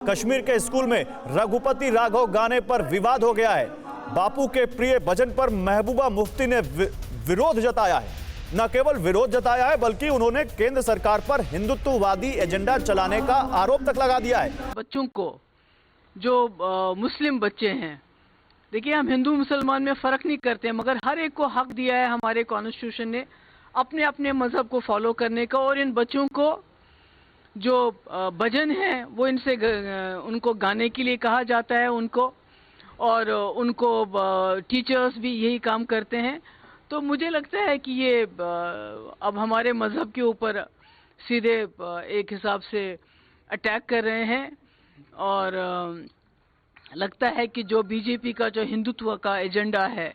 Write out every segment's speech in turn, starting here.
कश्मीर के स्कूल में रघुपति राघव गाने पर विवाद हो गया है। बापू के प्रिय भजन पर महबूबा मुफ्ती ने विरोध जताया है। न केवल विरोध जताया है बल्कि उन्होंने केंद्र सरकार पर हिंदुत्ववादी एजेंडा चलाने का आरोप तक लगा दिया है। बच्चों को जो मुस्लिम बच्चे हैं, देखिए हम हिंदू मुसलमान में फ़र्क नहीं करते, मगर हर एक को हक दिया है हमारे कॉन्स्टिट्यूशन ने अपने अपने मज़हब को फॉलो करने का। और इन बच्चों को जो भजन है वो उनको गाने के लिए कहा जाता है उनको, और उनको टीचर्स भी यही काम करते हैं। तो मुझे लगता है कि ये अब हमारे मज़हब के ऊपर सीधे एक हिसाब से अटैक कर रहे हैं। और लगता है कि जो बीजेपी का जो हिंदुत्व का एजेंडा है,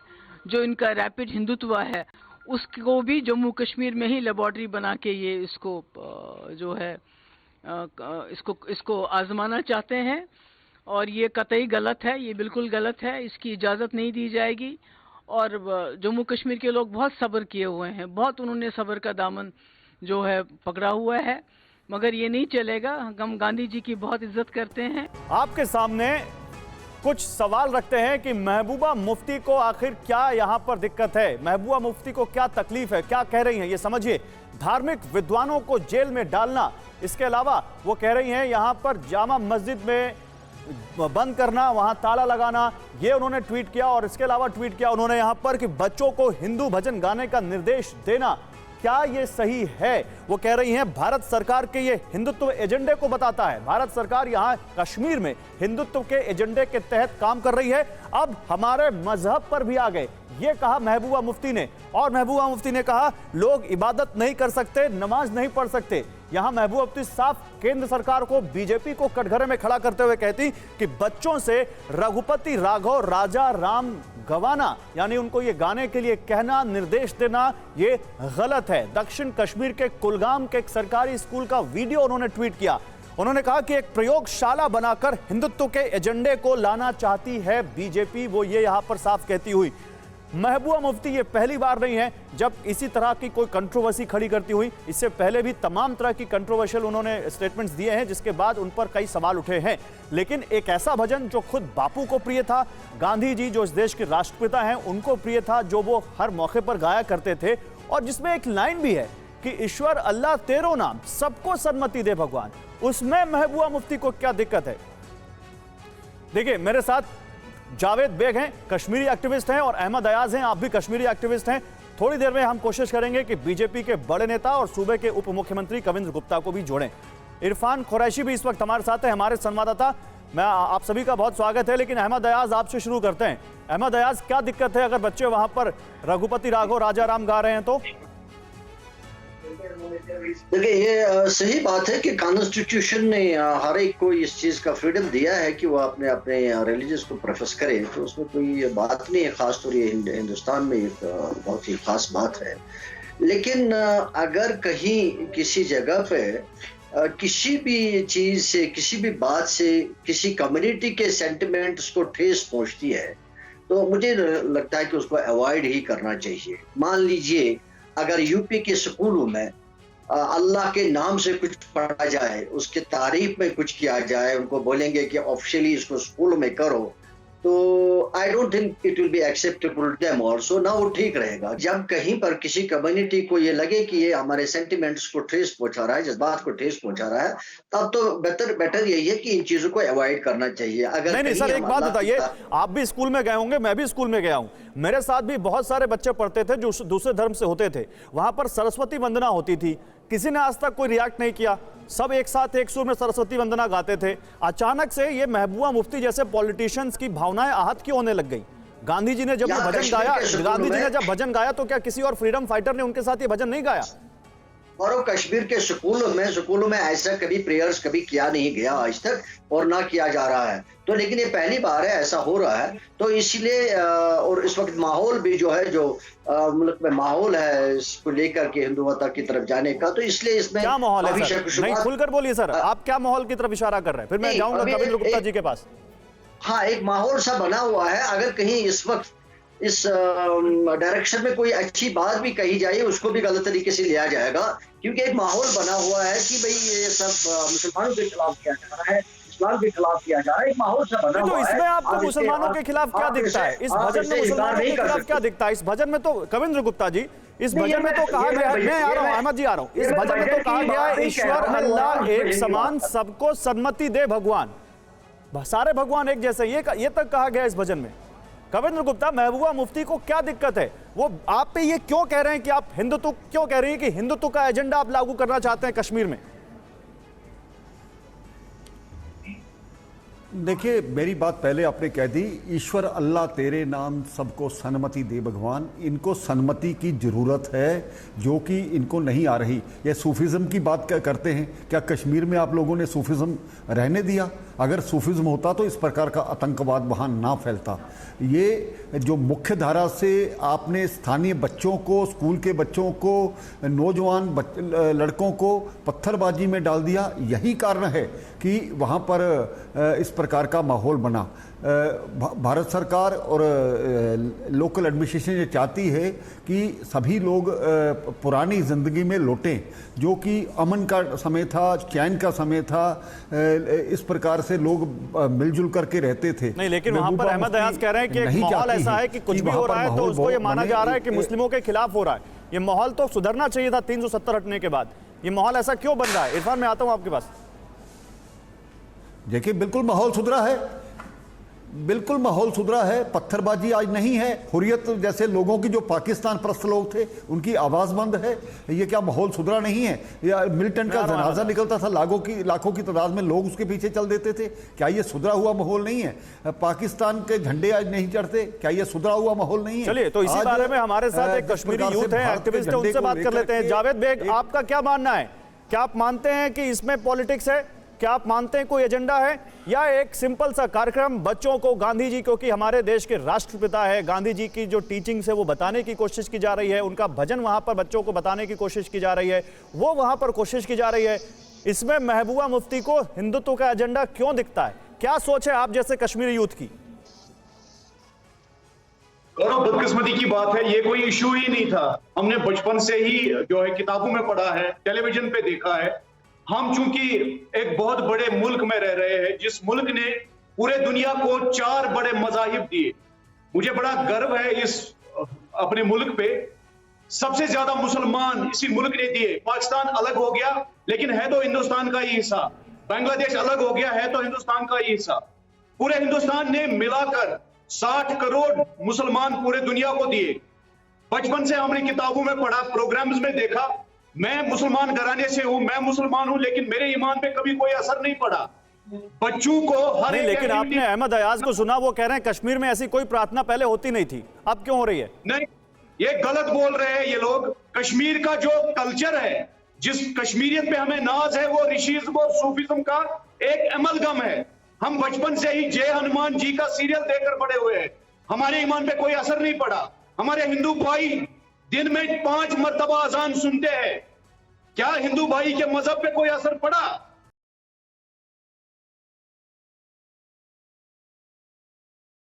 जो इनका रैपिड हिंदुत्व है, उसको भी जम्मू कश्मीर में ही लेबॉर्ट्री बना के ये इसको जो है इसको आजमाना चाहते हैं। और ये कतई गलत है, ये बिल्कुल गलत है, इसकी इजाज़त नहीं दी जाएगी। और जम्मू कश्मीर के लोग बहुत सब्र किए हुए हैं, बहुत उन्होंने सब्र का दामन जो है पकड़ा हुआ है, मगर ये नहीं चलेगा। हम गांधी जी की बहुत इज्जत करते हैं। आपके सामने कुछ सवाल रखते हैं कि महबूबा मुफ्ती को आखिर क्या यहाँ पर दिक्कत है, महबूबा मुफ्ती को क्या तकलीफ है, क्या कह रही हैं ये समझिए। धार्मिक विद्वानों को जेल में डालना, इसके अलावा वो कह रही हैं यहाँ पर जामा मस्जिद में बंद करना, वहां ताला लगाना, ये उन्होंने ट्वीट किया। और इसके अलावा ट्वीट किया उन्होंने यहाँ पर कि बच्चों को हिंदू भजन गाने का निर्देश देना, क्या ये सही है? वो कह रही हैं भारत सरकार के ये हिंदुत्व एजेंडे को बताता है। भारत सरकार यहाँ कश्मीर में हिंदुत्व के एजेंडे के तहत काम कर रही है, अब हमारे मजहब पर भी आ गए, ये कहा महबूबा मुफ्ती ने। और महबूबा मुफ्ती ने कहा लोग इबादत नहीं कर सकते, नमाज नहीं पढ़ सकते। यहां महबूबा मुफ्ती साफ केंद्र सरकार को, बीजेपी को कटघरे में खड़ा करते हुए कहती कि बच्चों से रघुपति राघव राजा राम गवाना, यानी उनको ये गाने के लिए कहना, निर्देश देना, ये गलत है। दक्षिण कश्मीर के कुलगाम के एक सरकारी स्कूल का वीडियो उन्होंने ट्वीट किया। उन्होंने कहा कि एक प्रयोगशाला बनाकर हिंदुत्व के एजेंडे को लाना चाहती है बीजेपी, वो ये यहां पर साफ कहती हुई। महबूबा मुफ्ती ये पहली बार नहीं है जब इसी तरह की कोई कंट्रोवर्सी खड़ी करती हुई, इससे पहले भी तमाम तरह की कंट्रोवर्शियल उन्होंने स्टेटमेंट्स दिए हैं जिसके बाद उन पर कई सवाल उठे हैं। लेकिन एक ऐसा भजन जो खुद बापू को प्रिय था, गांधी जी जो इस देश के राष्ट्रपिता हैं उनको प्रिय था, जो वो हर मौके पर गाया करते थे, और जिसमें एक लाइन भी है कि ईश्वर अल्लाह तेरो नाम, सबको सन्मति दे भगवान, उसमें महबूबा मुफ्ती को क्या दिक्कत है? देखिए मेरे साथ जावेद बेग हैं, कश्मीरी एक्टिविस्ट हैं, और अहमद अयाज हैं, आप भी कश्मीरी एक्टिविस्ट हैं। थोड़ी देर में हम कोशिश करेंगे कि बीजेपी के बड़े नेता और सूबे के उप मुख्यमंत्री कविंद्र गुप्ता को भी जोड़ें। इरफान कुरैशी भी इस वक्त हमारे साथ है, हमारे संवाददाता। मैं आप सभी का बहुत स्वागत है, लेकिन अहमद अयाज आपसे शुरू करते हैं। अहमद अयाज, क्या दिक्कत है अगर बच्चे वहां पर रघुपति राघव राजा राम गा रहे हैं तो? देखिए ये सही बात है कि कॉन्स्टिट्यूशन ने हर एक को इस चीज का फ्रीडम दिया है कि वो अपने अपने रिलीजियस को प्रोफेस करे, तो उसमें कोई बात नहीं है। खासतौर ये हिंदुस्तान में एक बहुत ही खास बात है। लेकिन अगर कहीं किसी जगह पे किसी भी चीज से, किसी भी बात से किसी कम्युनिटी के सेंटिमेंट्स को ठेस पहुंचती है, तो मुझे लगता है कि उसको अवॉइड ही करना चाहिए। मान लीजिए अगर यूपी के स्कूलों में अल्लाह के नाम से कुछ पढ़ा जाए, उसके तारीफ में कुछ किया जाए, उनको बोलेंगे कि ऑफिशियली इसको स्कूल में करो, तो I don't think it will be acceptable to them also ना, वो ठीक रहेगा। जब कहीं पर किसी कम्युनिटी को ये लगे कि ये हमारे सेंटिमेंट्स को ठेस पहुंचा रहा है, जज्बात को ठेस पहुंचा रहा है, तब तो बेटर यही है कि इन चीजों को अवॉइड करना चाहिए। अगर नहीं सर, एक बात बताइए, आप भी स्कूल में गए होंगे, मैं भी स्कूल में गया हूं, मेरे साथ भी बहुत सारे बच्चे पढ़ते थे जो दूसरे धर्म से होते थे। वहां पर सरस्वती वंदना होती थी, किसी ने आज तक कोई रिएक्ट नहीं किया, सब एक साथ एक सुर में सरस्वती वंदना गाते थे। अचानक से ये महबूबा मुफ्ती जैसे पॉलिटिशियंस की भावनाएं आहत क्यों होने लग गई? गांधी जी ने जब भजन गाया, गांधी जी ने जब भजन गाया तो क्या किसी और फ्रीडम फाइटर ने उनके साथ ये भजन नहीं गाया? और कश्मीर के स्कूलों में ऐसा कभी प्रेयर्स कभी किया नहीं गया आज तक, और ना किया जा रहा है। तो लेकिन ये पहली बार है ऐसा हो रहा है, तो इसलिए और इस वक्त माहौल भी जो है, जो मुल्क में माहौल है इसको लेकर के हिंदुत्व की तरफ जाने का, तो इसलिए इसमें क्या माहौल है सर? नहीं, खुलकर बोलिए सर, आप क्या माहौल की तरफ इशारा कर रहे हैं? फिर मैं जाऊंगा कविंद्र गुप्ता जी के पास। हाँ, एक माहौल सा बना हुआ है। अगर कहीं इस वक्त इस डायरेक्शन में कोई अच्छी बात भी कही जाए, उसको भी गलत तरीके से लिया जाएगा, क्योंकि एक माहौल बना हुआ है कि भाई ये सब मुसलमानों के खिलाफ किया जा रहा है, इस्लाम के खिलाफ किया जा रहा है, एक माहौल से बना तो हुआ है। इसमें आपको आप इसके- मुसलमानों के खिलाफ क्या आप दिखता है? इसे- इस आप भजन इसे में इनकार मुसलमानों नहीं के कर खिलाफ सकते। क्या दिखता है? इस भजन में तो कविंद्र गुप्ता जी, इस नहीं, भजन में तो कहा गया है, मैं आ रहा हूं, अहमद जी आ रहा हूं, इस भजन में तो कहा गया है ईश्वर अल्लाह एक समान, सबको सन्मति दे भगवान, सारे भगवान एक जैसे, ये तक कहा गया इस भजन में। कविंद्र गुप्ता, महबूबा मुफ्ती को क्या दिक्कत है? वो आप पे ये क्यों कह रहे हैं कि आप हिंदुत्व, क्यों कह रही हैं कि हिंदुत्व का एजेंडा आप लागू करना चाहते हैं कश्मीर में? देखिए, मेरी बात पहले आपने कह दी, ईश्वर अल्लाह तेरे नाम सबको सन्मति दे भगवान। इनको सन्मति की ज़रूरत है जो कि इनको नहीं आ रही। ये सूफिज़म की बात करते हैं, क्या कश्मीर में आप लोगों ने सूफिज़म रहने दिया? अगर सूफिज़म होता तो इस प्रकार का आतंकवाद वहाँ ना फैलता। ये जो मुख्य धारा से आपने स्थानीय बच्चों को, स्कूल के बच्चों को, नौजवान लड़कों को पत्थरबाजी में डाल दिया, यही कारण है कि वहाँ पर इस प्रकार का माहौल बना। भारत सरकार और लोकल एडमिनिस्ट्रेशन ये चाहती है कि सभी लोग पुरानी ज़िंदगी में लौटें, जो कि अमन का समय था, चैन का समय था, इस प्रकार से लोग मिलजुल करके रहते थे। नहीं, लेकिन वहां पर अहमद अयाज कह रहे हैं कि एक माहौल ऐसा है कि कुछ भी हो रहा है तो उसको ये माना जा रहा है कि मुस्लिमों के खिलाफ हो रहा है। ये माहौल तो सुधरना चाहिए था 370 हटने के बाद, ये माहौल ऐसा क्यों बन रहा है? इरफान, मैं आता हूं आपके पास। देखिए, बिल्कुल माहौल सुधरा है, बिल्कुल माहौल सुधरा है। पत्थरबाजी आज नहीं है। हुर्रियत जैसे लोगों की, जो पाकिस्तान परस्त लोग थे, उनकी आवाज़ बंद है। ये क्या माहौल सुधरा नहीं है? या मिलिटेंट का जनाजा निकलता था, लाखों की तादाद में लोग उसके पीछे चल देते थे, क्या ये सुधरा हुआ माहौल नहीं है? पाकिस्तान के झंडे आज नहीं चढ़ते, क्या ये सुधरा हुआ माहौल नहीं है? चलिए, तो इसी बारे में हमारे साथ एक कश्मीरी यूथ है, एक्टिविस्ट है, उनसे बात कर लेते हैं। जावेद बेग, आपका क्या मानना है? क्या आप मानते हैं कि इसमें पॉलिटिक्स है? क्या आप मानते हैं कोई एजेंडा है, या एक सिंपल सा कार्यक्रम बच्चों को गांधी जी, क्योंकि हमारे देश के राष्ट्रपिता है, गांधी जी की जो टीचिंग्स है वो बताने की कोशिश की जा रही है, उनका भजन वहां पर बच्चों को बताने की कोशिश की जा रही है, वो वहां पर कोशिश की जा रही है, इसमें महबूबा मुफ्ती को हिंदुत्व का एजेंडा क्यों दिखता है? क्या सोच है आप जैसे कश्मीरी यूथ की? गौरव, बदकिस्मती की बात है, ये कोई इशू ही नहीं था। हमने बचपन से ही जो है किताबों में पढ़ा है, टेलीविजन पे देखा है। हम चूंकि एक बहुत बड़े मुल्क में रह रहे हैं, जिस मुल्क ने पूरे दुनिया को 4 बड़े मज़ाहिब दिए, मुझे बड़ा गर्व है इस अपने मुल्क पे। सबसे ज्यादा मुसलमान इसी मुल्क ने दिए। पाकिस्तान अलग हो गया लेकिन है तो हिंदुस्तान का ही हिस्सा, बांग्लादेश अलग हो गया है तो हिंदुस्तान का ही हिस्सा। पूरे हिंदुस्तान ने मिलाकर 60 करोड़ मुसलमान पूरे दुनिया को दिए। बचपन से हमने किताबों में पढ़ा, प्रोग्राम्स में देखा। मैं मुसलमान घराने से हूं, मैं मुसलमान हूं, लेकिन मेरे ईमान पे कभी कोई असर नहीं पड़ा। बच्चों को हर एक, लेकिन आपने अहमद अयाज को सुना, वो कह रहे हैं कश्मीर में ऐसी कोई प्रार्थना पहले होती नहीं थी, अब क्यों हो रही है? नहीं, ये गलत बोल रहे हैं ये लोग। कश्मीर का जो कल्चर है, जिस कश्मीरियत पे हमें नाज है, वो ऋषिज्म और सूफिज्म का एक अमलगम है। हम बचपन से ही जय हनुमान जी का सीरियल देखकर बड़े हुए हैं, हमारे ईमान पे कोई असर नहीं पड़ा। हमारे हिंदू भाई दिन में 5 मरतबा अजान सुनते हैं, क्या हिंदू भाई के मजहब पे कोई असर पड़ा?